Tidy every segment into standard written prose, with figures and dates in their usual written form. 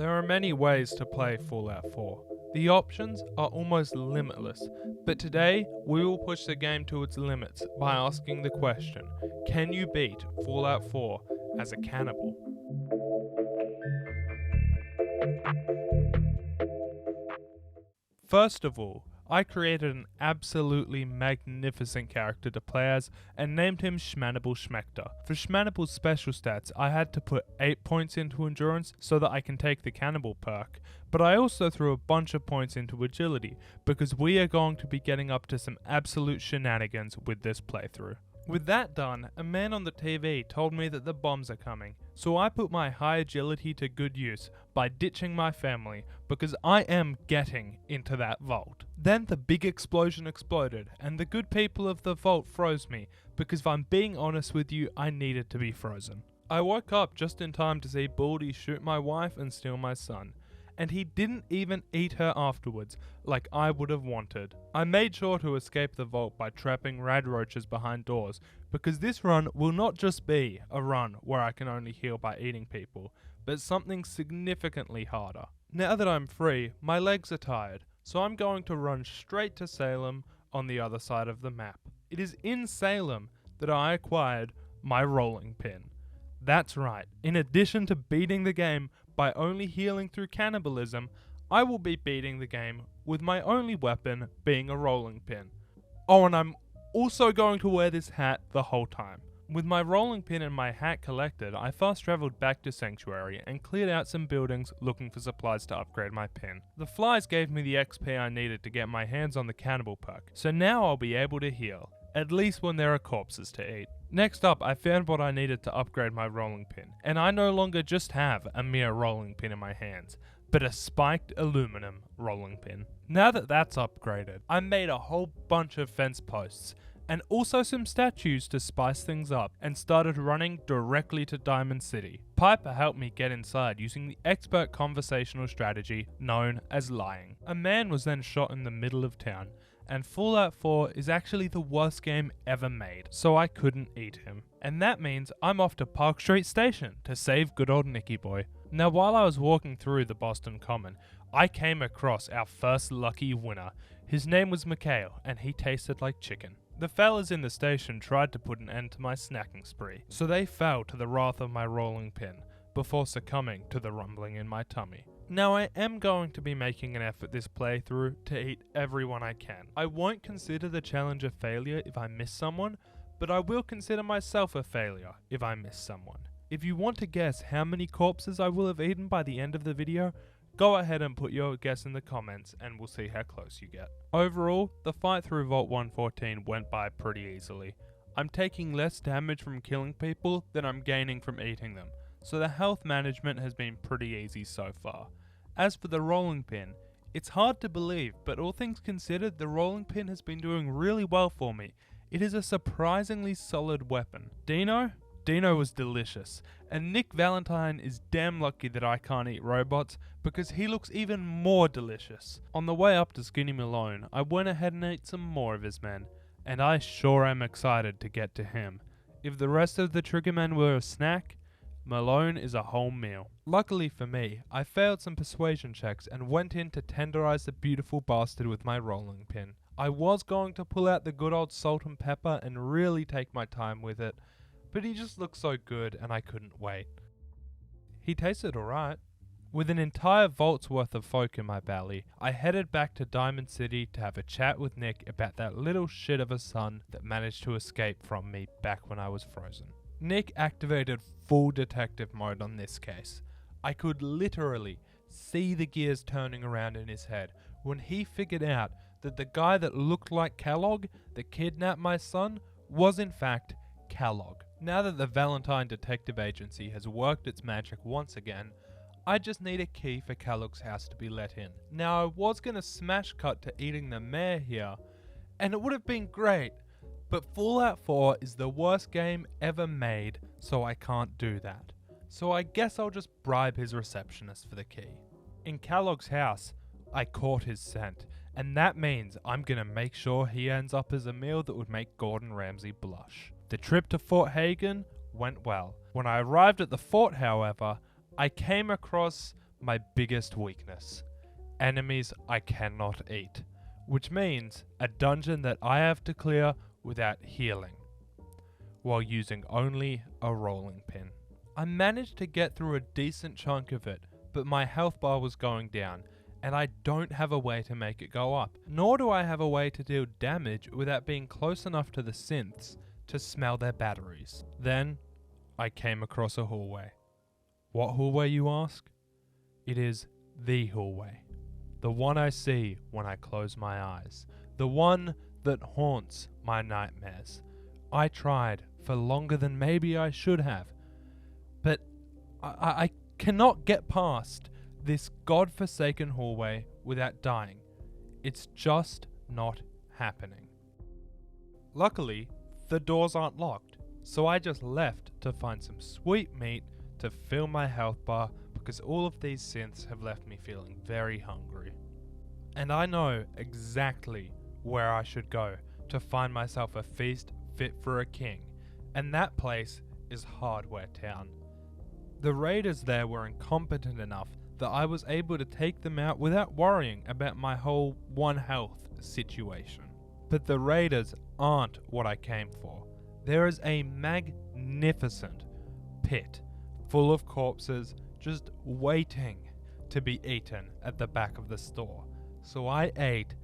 There are many ways to play Fallout 4. The options are almost limitless, but today we will push the game to its limits by asking the question, can you beat Fallout 4 as a cannibal? First of all, I created an absolutely magnificent character to play as and named him Shmannable Schmector. For Schmannables special stats, I had to put 8 points into endurance so that I can take the cannibal perk, but I also threw a bunch of points into agility because we are going to be getting up to some absolute shenanigans with this playthrough. With that done, a man on the TV told me that the bombs are coming, so I put my high agility to good use by ditching my family because I am getting into that vault. Then the big explosion exploded and the good people of the vault froze me because if I'm being honest with you, I needed to be frozen. I woke up just in time to see Baldy shoot my wife and steal my son. And he didn't even eat her afterwards, like I would have wanted. I made sure to escape the vault by trapping rad roaches behind doors, because this run will not just be a run where I can only heal by eating people, but something significantly harder. Now that I'm free, my legs are tired, so I'm going to run straight to Salem on the other side of the map. It is in Salem that I acquired my rolling pin. That's right, in addition to beating the game by only healing through cannibalism, I will be beating the game with my only weapon being a rolling pin. Oh, and I'm also going to wear this hat the whole time. With my rolling pin and my hat collected, I fast travelled back to Sanctuary and cleared out some buildings looking for supplies to upgrade my pin. The flies gave me the XP I needed to get my hands on the cannibal perk, so now I'll be able to heal, at least when there are corpses to eat. Next up, I found what I needed to upgrade my rolling pin, and I no longer just have a mere rolling pin in my hands, but a spiked aluminum rolling pin. Now that that's upgraded, I made a whole bunch of fence posts, and also some statues to spice things up, and started running directly to Diamond City. Piper helped me get inside using the expert conversational strategy known as lying. A man was then shot in the middle of town, and Fallout 4 is actually the worst game ever made, so I couldn't eat him. And that means I'm off to Park Street Station to save good old Nicky Boy. Now while I was walking through the Boston Common, I came across our first lucky winner. His name was Mikhail, and he tasted like chicken. The fellas in the station tried to put an end to my snacking spree, so they fell to the wrath of my rolling pin, before succumbing to the rumbling in my tummy. Now I am going to be making an effort this playthrough to eat everyone I can. I won't consider the challenge a failure if I miss someone, but I will consider myself a failure if I miss someone. If you want to guess how many corpses I will have eaten by the end of the video, go ahead and put your guess in the comments and we'll see how close you get. Overall, the fight through Vault 114 went by pretty easily. I'm taking less damage from killing people than I'm gaining from eating them, so the health management has been pretty easy so far. As for the rolling pin, it's hard to believe, but all things considered, the rolling pin has been doing really well for me. It is a surprisingly solid weapon. Dino was delicious, and Nick Valentine is damn lucky that I can't eat robots because he looks even more delicious. On the way up to Skinny Malone, I went ahead and ate some more of his men, and I sure am excited to get to him. If the rest of the Triggermen were a snack, Malone is a whole meal. Luckily for me, I failed some persuasion checks and went in to tenderize the beautiful bastard with my rolling pin. I was going to pull out the good old salt and pepper and really take my time with it, but he just looked so good and I couldn't wait. He tasted alright. With an entire vault's worth of folk in my belly, I headed back to Diamond City to have a chat with Nick about that little shit of a son that managed to escape from me back when I was frozen. Nick activated full detective mode on this case. I could literally see the gears turning around in his head when he figured out that the guy that looked like Kellogg that kidnapped my son was in fact Kellogg. Now that the Valentine Detective Agency has worked its magic once again, I just need a key for Kellogg's house to be let in. Now I was going to smash cut to eating the mayor here, and it would have been great, but Fallout 4 is the worst game ever made, so I can't do that. So I guess I'll just bribe his receptionist for the key. In Kellogg's house, I caught his scent, and that means I'm gonna make sure he ends up as a meal that would make Gordon Ramsay blush. The trip to Fort Hagen went well. When I arrived at the fort, however, I came across my biggest weakness. Enemies I cannot eat, which means a dungeon that I have to clear without healing, while using only a rolling pin. I managed to get through a decent chunk of it, but my health bar was going down, and I don't have a way to make it go up, nor do I have a way to deal damage without being close enough to the synths to smell their batteries. Then, I came across a hallway. What hallway, you ask? It is the hallway. The one I see when I close my eyes. The one that haunts my nightmares. I tried for longer than maybe I should have, but I cannot get past this godforsaken hallway without dying. It's just not happening. Luckily, the doors aren't locked, so I just left to find some sweet meat to fill my health bar because all of these synths have left me feeling very hungry. And I know exactly where I should go to find myself a feast fit for a king, and that place is Hardware Town. The raiders there were incompetent enough that I was able to take them out without worrying about my whole one health situation. But the raiders aren't what I came for. There is a magnificent pit full of corpses just waiting to be eaten at the back of the store. So I ate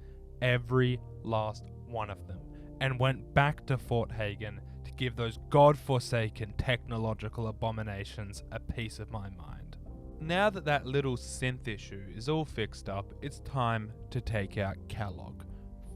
every last one of them and went back to Fort Hagen to give those godforsaken technological abominations a piece of my mind. Now that that little synth issue is all fixed up, it's time to take out Kellogg.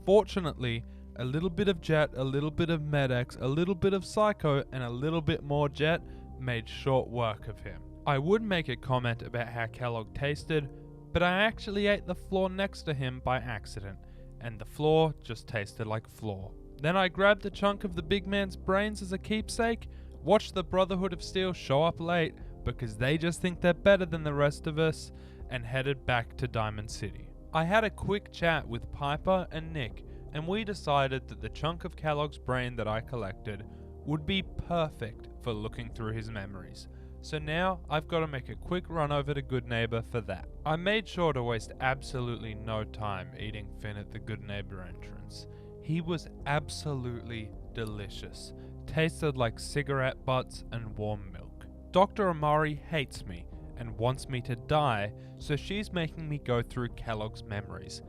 Fortunately, a little bit of Jet, a little bit of Med-X, a little bit of Psycho, and a little bit more Jet made short work of him. I would make a comment about how Kellogg tasted, but I actually ate the floor next to him by accident, and the floor just tasted like floor. Then I grabbed a chunk of the big man's brains as a keepsake, watched the Brotherhood of Steel show up late because they just think they're better than the rest of us, and headed back to Diamond City. I had a quick chat with Piper and Nick, and we decided that the chunk of Kellogg's brain that I collected would be perfect for looking through his memories. So now I've got to make a quick run over to Good Neighbor for that. I made sure to waste absolutely no time eating Finn at the Good Neighbor entrance. He was absolutely delicious. Tasted like cigarette butts and warm milk. Dr. Amari hates me and wants me to die, so she's making me go through Kellogg's memories.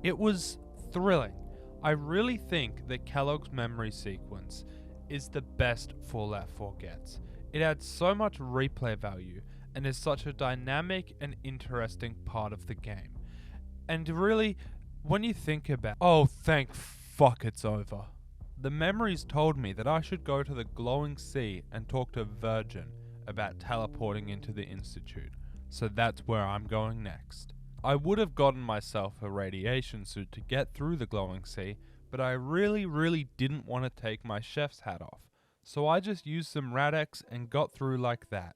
It was thrilling. I really think that Kellogg's memory sequence is the best Fallout 4 gets. It adds so much replay value and is such a dynamic and interesting part of the game. And really, when you think about, oh thank fuck it's over. The memories told me that I should go to the glowing sea and talk to Virgin about teleporting into the Institute, so that's where I'm going next. I would have gotten myself a radiation suit to get through the glowing sea, but I really didn't want to take my chef's hat off, so I just used some Rad-X and got through like that.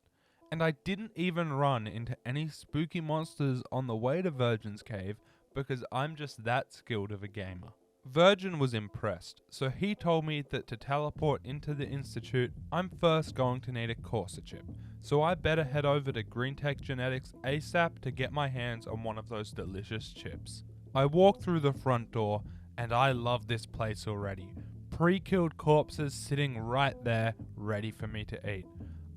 And I didn't even run into any spooky monsters on the way to Virgin's cave because I'm just that skilled of a gamer. Virgin was impressed, so he told me that to teleport into the Institute, I'm first going to need a Corsa chip, so I better head over to GreenTech Genetics ASAP to get my hands on one of those delicious chips. I walk through the front door, and I love this place already. Pre-killed corpses sitting right there, ready for me to eat.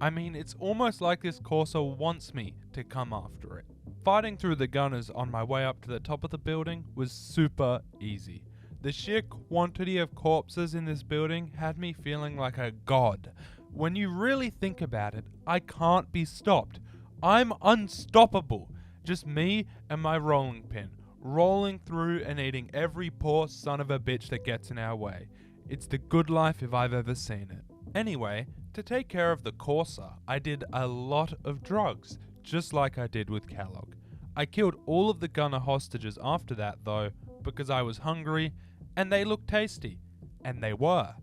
I mean, it's almost like this Corsa wants me to come after it. Fighting through the gunners on my way up to the top of the building was super easy. The sheer quantity of corpses in this building had me feeling like a god. When you really think about it, I can't be stopped. I'm unstoppable. Just me and my rolling pin, rolling through and eating every poor son of a bitch that gets in our way. It's the good life if I've ever seen it. Anyway, to take care of the Corsa, I did a lot of drugs, just like I did with Kellogg. I killed all of the gunner hostages after that though, because I was hungry, and they looked tasty. And they were.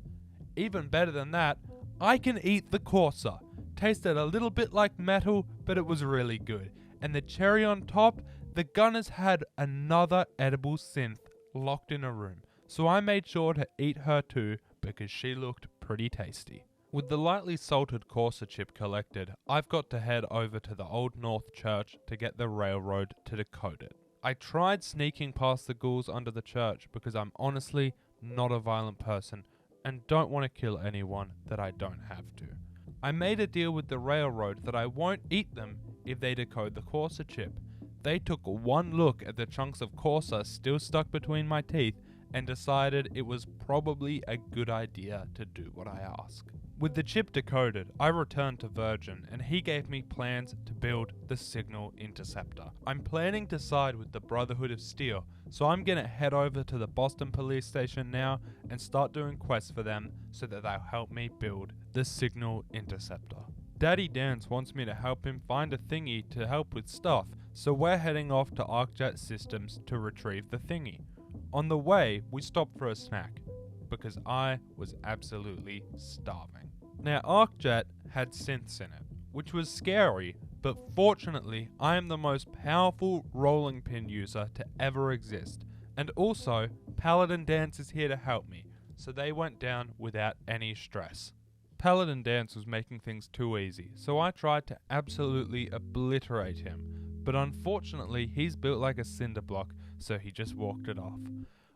Even better than that, I can eat the Corsa. Tasted a little bit like metal, but it was really good. And the cherry on top, the gunners had another edible synth locked in a room. So I made sure to eat her too, because she looked pretty tasty. With the lightly salted Corsa chip collected, I've got to head over to the Old North Church to get the railroad to decode it. I tried sneaking past the ghouls under the church because I'm honestly not a violent person and don't want to kill anyone that I don't have to. I made a deal with the railroad that I won't eat them if they decode the Corsa chip. They took one look at the chunks of Corsa still stuck between my teeth and decided it was probably a good idea to do what I ask. With the chip decoded, I returned to Virgin and he gave me plans to build the signal interceptor. I'm planning to side with the Brotherhood of Steel, so I'm gonna head over to the Boston police station now and start doing quests for them so that they'll help me build the signal interceptor. Daddy Dance wants me to help him find a thingy to help with stuff, so we're heading off to ArcJet Systems to retrieve the thingy. On the way, we stopped for a snack, because I was absolutely starving. Now, ArcJet had synths in it, which was scary, but fortunately, I am the most powerful rolling pin user to ever exist, and also, Paladin Dance is here to help me, so they went down without any stress. Paladin Dance was making things too easy, so I tried to absolutely obliterate him, but unfortunately, he's built like a cinder block, so he just walked it off.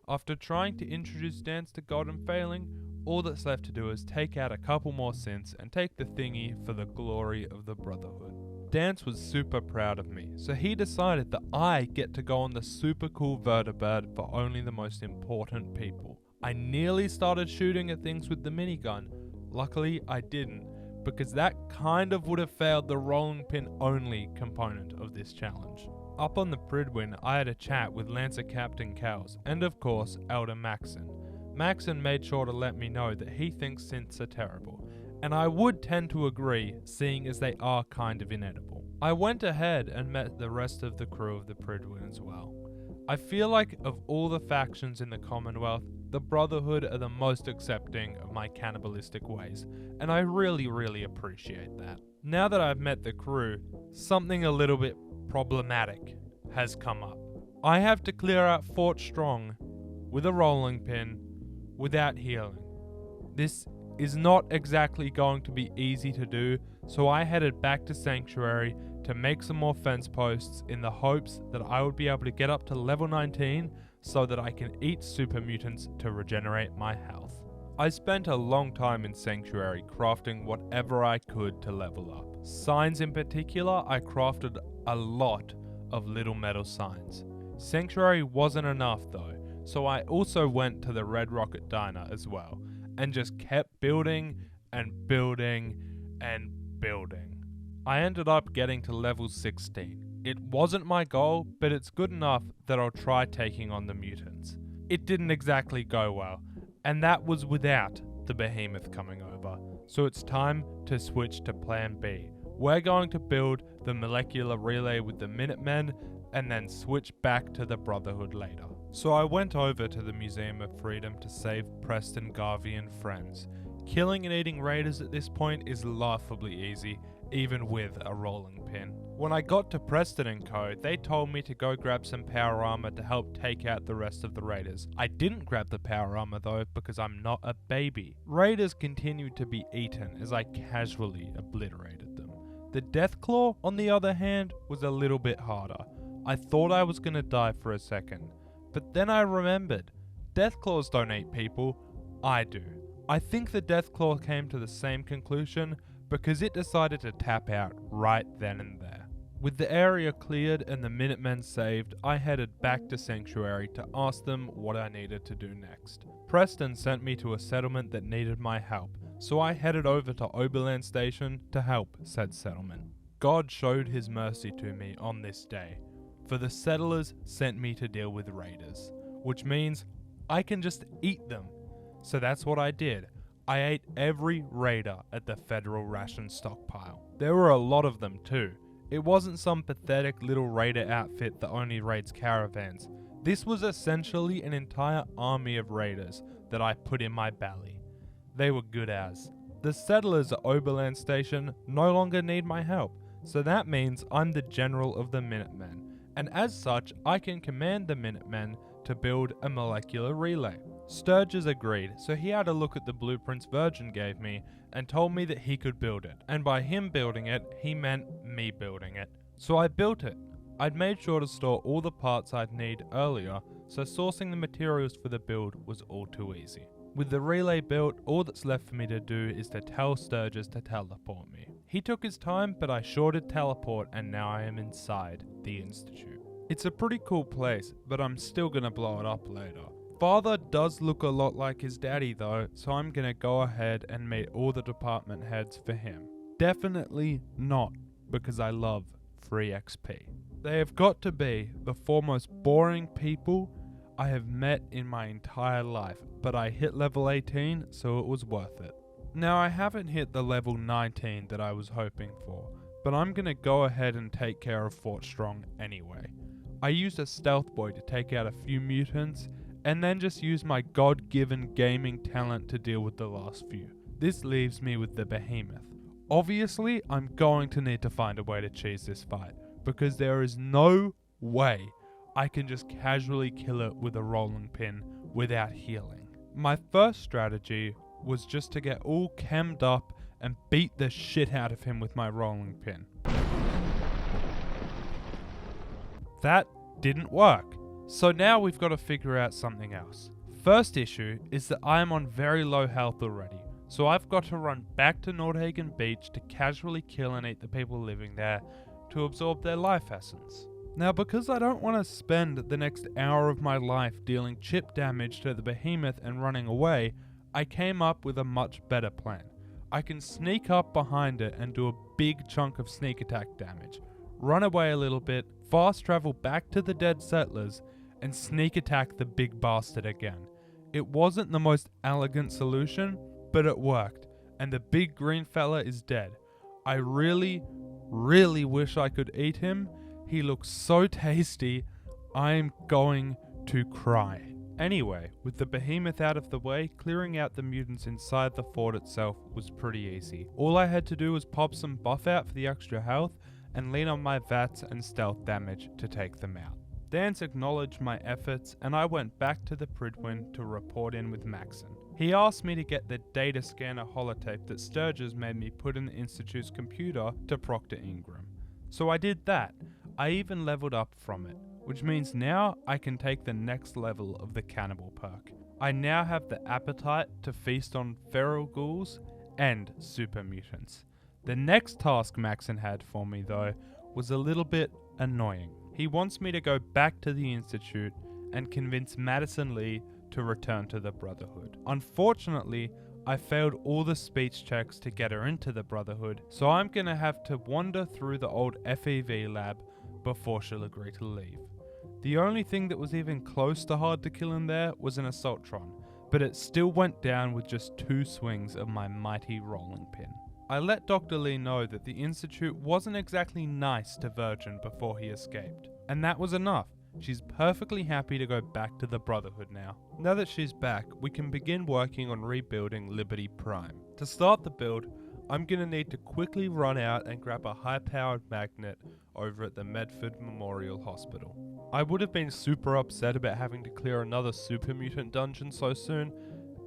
After trying to introduce Dance to God and failing, all that's left to do is take out a couple more synths and take the thingy for the glory of the Brotherhood. Dance was super proud of me, so he decided that I get to go on the super cool vertibird for only the most important people. I nearly started shooting at things with the minigun. Luckily, I didn't, because that kind of would have failed the rolling pin only component of this challenge. Up on the Pridwin, I had a chat with Lancer Captain Cowles, and of course, Elder Maxon. Maxon made sure to let me know that he thinks synths are terrible, and I would tend to agree, seeing as they are kind of inedible. I went ahead and met the rest of the crew of the Pridwin as well. I feel like of all the factions in the Commonwealth, the Brotherhood are the most accepting of my cannibalistic ways, and I really appreciate that. Now that I've met the crew, something a little bit problematic has come up. I have to clear out Fort Strong with a rolling pin without healing. This is not exactly going to be easy to do, so I headed back to Sanctuary to make some more fence posts in the hopes that I would be able to get up to level 19 so that I can eat super mutants to regenerate my health. I spent a long time in Sanctuary crafting whatever I could to level up. Signs in particular, I crafted a lot of little metal signs. Sanctuary wasn't enough though, so I also went to the Red Rocket Diner as well, and just kept building and building and building. I ended up getting to level 16. It wasn't my goal, but it's good enough that I'll try taking on the mutants. It didn't exactly go well, and that was without the behemoth coming over, so it's time to switch to plan B. We're going to build the molecular relay with the Minutemen and then switch back to the Brotherhood later. So I went over to the Museum of Freedom to save Preston, Garvey and friends. Killing and eating raiders at this point is laughably easy, even with a rolling pin. When I got to Preston and Co, they told me to go grab some power armor to help take out the rest of the raiders. I didn't grab the power armor though because I'm not a baby. Raiders continued to be eaten as I casually obliterated them. The Deathclaw, on the other hand, was a little bit harder. I thought I was gonna die for a second, but then I remembered, Deathclaws don't eat people, I do. I think the Deathclaw came to the same conclusion because it decided to tap out right then and there. With the area cleared and the Minutemen saved, I headed back to Sanctuary to ask them what I needed to do next. Preston sent me to a settlement that needed my help, so I headed over to Oberland Station to help said settlement. God showed his mercy to me on this day, for the settlers sent me to deal with raiders, which means I can just eat them. So that's what I did. I ate every raider at the federal ration stockpile. There were a lot of them too. It wasn't some pathetic little raider outfit that only raids caravans. This was essentially an entire army of raiders that I put in my belly. They were good as. The settlers at Oberland Station no longer need my help, so that means I'm the general of the Minutemen, and as such I can command the Minutemen to build a molecular relay. Sturgis agreed, so he had a look at the blueprints Virgin gave me and told me that he could build it. And by him building it, he meant me building it. So I built it. I'd made sure to store all the parts I'd need earlier, so sourcing the materials for the build was all too easy. With the relay built, all that's left for me to do is to tell Sturgis to teleport me. He took his time, but I sure did teleport, and now I am inside the Institute. It's a pretty cool place, but I'm still gonna blow it up later. Father does look a lot like his daddy though, so I'm gonna go ahead and meet all the department heads for him. Definitely not, because I love free XP. They have got to be the foremost boring people I have met in my entire life, but I hit level 18, so it was worth it. Now I haven't hit the level 19 that I was hoping for, but I'm gonna go ahead and take care of Fort Strong anyway. I used a stealth boy to take out a few mutants, and then just use my God-given gaming talent to deal with the last few. This leaves me with the behemoth. Obviously, I'm going to need to find a way to cheese this fight, because there is no way I can just casually kill it with a rolling pin without healing. My first strategy was just to get all chemmed up and beat the shit out of him with my rolling pin. That didn't work. So now we've got to figure out something else. First issue is that I am on very low health already, so I've got to run back to Nordhagen Beach to casually kill and eat the people living there to absorb their life essence. Now, because I don't want to spend the next hour of my life dealing chip damage to the behemoth and running away, I came up with a much better plan. I can sneak up behind it and do a big chunk of sneak attack damage, run away a little bit, fast travel back to the dead settlers, and sneak attack the big bastard again. It wasn't the most elegant solution, but it worked, and the big green fella is dead. I really wish I could eat him. He looks so tasty, I'm going to cry. Anyway, with the behemoth out of the way, clearing out the mutants inside the fort itself was pretty easy. All I had to do was pop some buff out for the extra health and lean on my VATS and stealth damage to take them out. Dance acknowledged my efforts, and I went back to the Pridwin to report in with Maxon. He asked me to get the data scanner holotape that Sturgis made me put in the Institute's computer to Proctor Ingram. So I did that. I even leveled up from it, which means now I can take the next level of the Cannibal perk. I now have the appetite to feast on feral ghouls and super mutants. The next task Maxon had for me though was a little bit annoying. He wants me to go back to the Institute and convince Madison Lee to return to the Brotherhood. Unfortunately, I failed all the speech checks to get her into the Brotherhood, so I'm gonna have to wander through the old FEV lab before she'll agree to leave. The only thing that was even close to hard to kill in there was an Assaultron, but it still went down with just 2 swings of my mighty rolling pin. I let Dr. Lee know that the Institute wasn't exactly nice to Virgin before he escaped, and that was enough. She's perfectly happy to go back to the Brotherhood now. Now that she's back, we can begin working on rebuilding Liberty Prime. To start the build, I'm gonna need to quickly run out and grab a high-powered magnet over at the Medford Memorial Hospital. I would have been super upset about having to clear another super mutant dungeon so soon,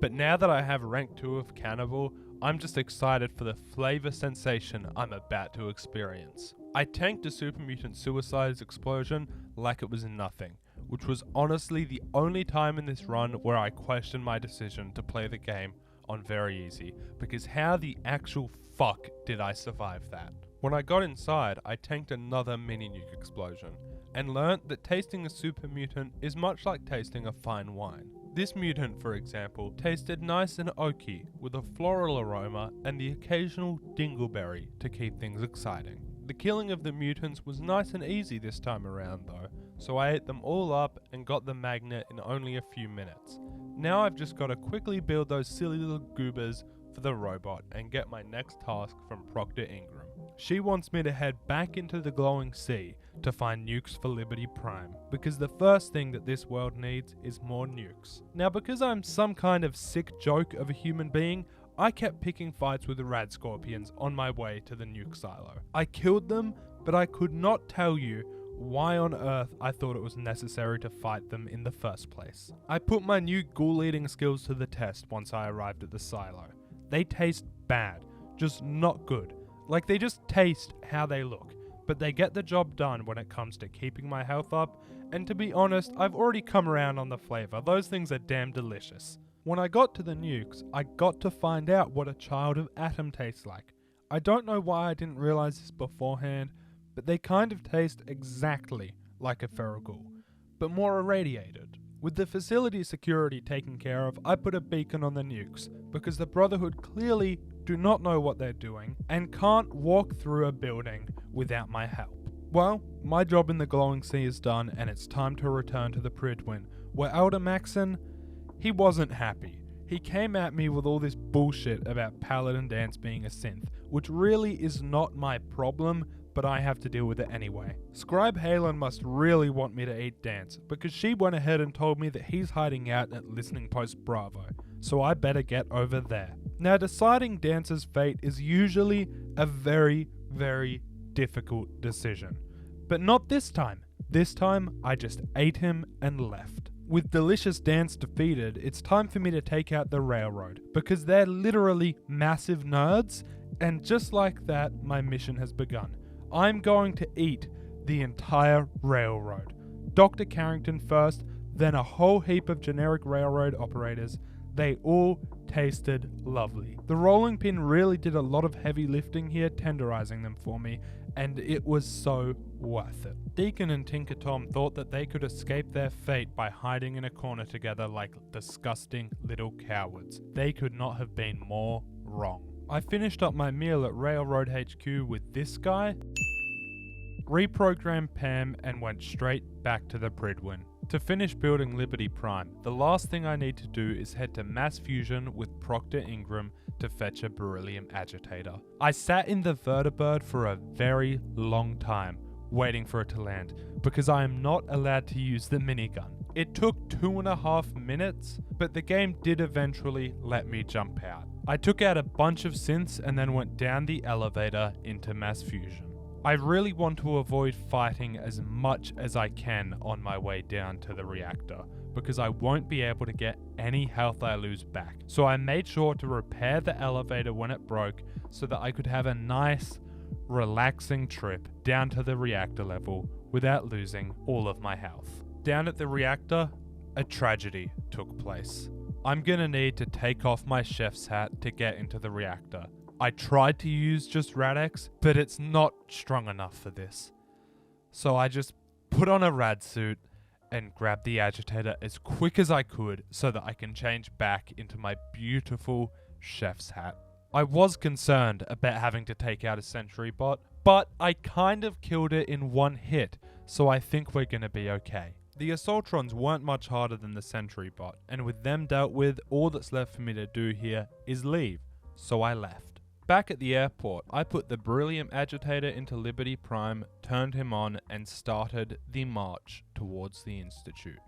but now that I have rank 2 of Cannibal, I'm just excited for the flavor sensation I'm about to experience. I tanked a super mutant suicide's explosion like it was nothing, which was honestly the only time in this run where I questioned my decision to play the game on very easy, because how the actual fuck did I survive that? When I got inside, I tanked another mini nuke explosion, and learnt that tasting a super mutant is much like tasting a fine wine. This mutant, for example, tasted nice and oaky, with a floral aroma and the occasional dingleberry to keep things exciting. The killing of the mutants was nice and easy this time around though, so I ate them all up and got the magnet in only a few minutes. Now I've just got to quickly build those silly little goobers for the robot and get my next task from Proctor Ingram. She wants me to head back into the glowing sea to find nukes for Liberty Prime, because the first thing that this world needs is more nukes. Now, because I'm some kind of sick joke of a human being, I kept picking fights with the rad scorpions on my way to the nuke silo. I killed them, but I could not tell you why on earth I thought it was necessary to fight them in the first place. I put my new ghoul-eating skills to the test once I arrived at the silo. They taste bad, just not good. Like, they just taste how they look, but they get the job done when it comes to keeping my health up, and to be honest, I've already come around on the flavor. Those things are damn delicious. When I got to the nukes, I got to find out what a child of Atom tastes like. I don't know why I didn't realize this beforehand, but they kind of taste exactly like a feral ghoul, but more irradiated. With the facility security taken care of, I put a beacon on the nukes, because the Brotherhood clearly do not know what they're doing, and can't walk through a building without my help. Well, my job in the glowing sea is done, and it's time to return to the Pridwin, where Elder Maxon, he wasn't happy. He came at me with all this bullshit about Paladin Dance being a synth, which really is not my problem, but I have to deal with it anyway. Scribe Halen must really want me to eat Dance, because she went ahead and told me that he's hiding out at Listening Post Bravo, so I better get over there. Now, deciding Dance's fate is usually a very, very difficult decision, but not this time. This time, I just ate him and left. With Delicious Dance defeated, it's time for me to take out the Railroad, because they're literally massive nerds, and just like that, my mission has begun. I'm going to eat the entire Railroad. Dr. Carrington first, then a whole heap of generic railroad operators. They all tasted lovely. The rolling pin really did a lot of heavy lifting here, tenderizing them for me, and it was so worth it. Deacon and Tinker Tom thought that they could escape their fate by hiding in a corner together like disgusting little cowards. They could not have been more wrong. I finished up my meal at Railroad HQ with this guy, reprogrammed Pam, and went straight back to the Pridwin. To finish building Liberty Prime, the last thing I need to do is head to Mass Fusion with Proctor Ingram to fetch a beryllium agitator. I sat in the vertibird for a very long time, waiting for it to land, because I am not allowed to use the minigun. It took 2.5 minutes, but the game did eventually let me jump out. I took out a bunch of synths and then went down the elevator into Mass Fusion. I really want to avoid fighting as much as I can on my way down to the reactor, because I won't be able to get any health I lose back. So I made sure to repair the elevator when it broke so that I could have a nice, relaxing trip down to the reactor level without losing all of my health. Down at the reactor, a tragedy took place. I'm gonna need to take off my chef's hat to get into the reactor. I tried to use just Rad-X, but it's not strong enough for this. So I just put on a rad suit and grabbed the agitator as quick as I could so that I can change back into my beautiful chef's hat. I was concerned about having to take out a sentry bot, but I kind of killed it in one hit, so I think we're gonna be okay. The Assaultrons weren't much harder than the sentry bot, and with them dealt with, all that's left for me to do here is leave, so I left. Back at the airport, I put the beryllium agitator into Liberty Prime, turned him on, and started the march towards the Institute.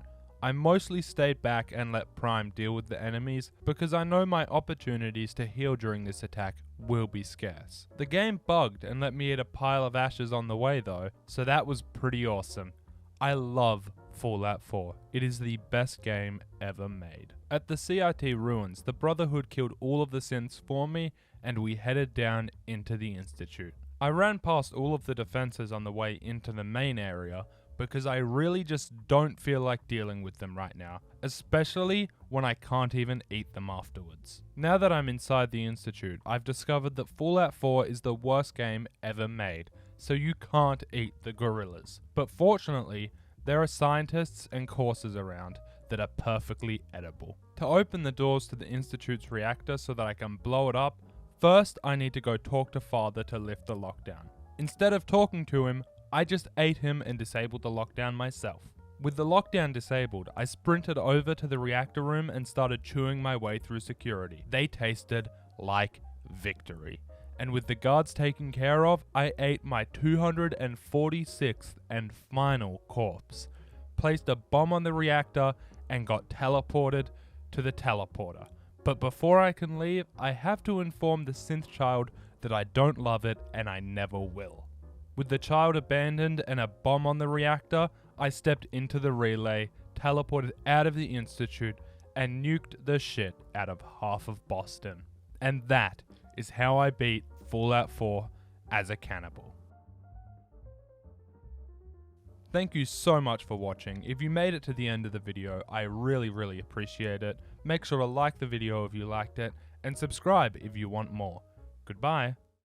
I mostly stayed back and let Prime deal with the enemies, because I know my opportunities to heal during this attack will be scarce. The game bugged and let me eat a pile of ashes on the way though, so that was pretty awesome. I love Fallout 4. It is the best game ever made. At the CIT ruins, the Brotherhood killed all of the synths for me, and we headed down into the Institute. I ran past all of the defenses on the way into the main area because I really just don't feel like dealing with them right now, especially when I can't even eat them afterwards. Now that I'm inside the Institute, I've discovered that Fallout 4 is the worst game ever made, so you can't eat the gorillas. But fortunately, there are scientists and courses around that are perfectly edible. To open the doors to the Institute's reactor so that I can blow it up, first I need to go talk to Father to lift the lockdown. Instead of talking to him, I just ate him and disabled the lockdown myself. With the lockdown disabled, I sprinted over to the reactor room and started chewing my way through security. They tasted like victory. And with the guards taken care of, I ate my 246th and final corpse, placed a bomb on the reactor, and got teleported to the teleporter. But before I can leave, I have to inform the synth child that I don't love it and I never will. With the child abandoned and a bomb on the reactor, I stepped into the relay, teleported out of the Institute, and nuked the shit out of half of Boston. And that is how I beat Fallout 4 as a cannibal. Thank you so much for watching. If you made it to the end of the video, I really appreciate it. Make sure to like the video if you liked it, and subscribe if you want more. Goodbye.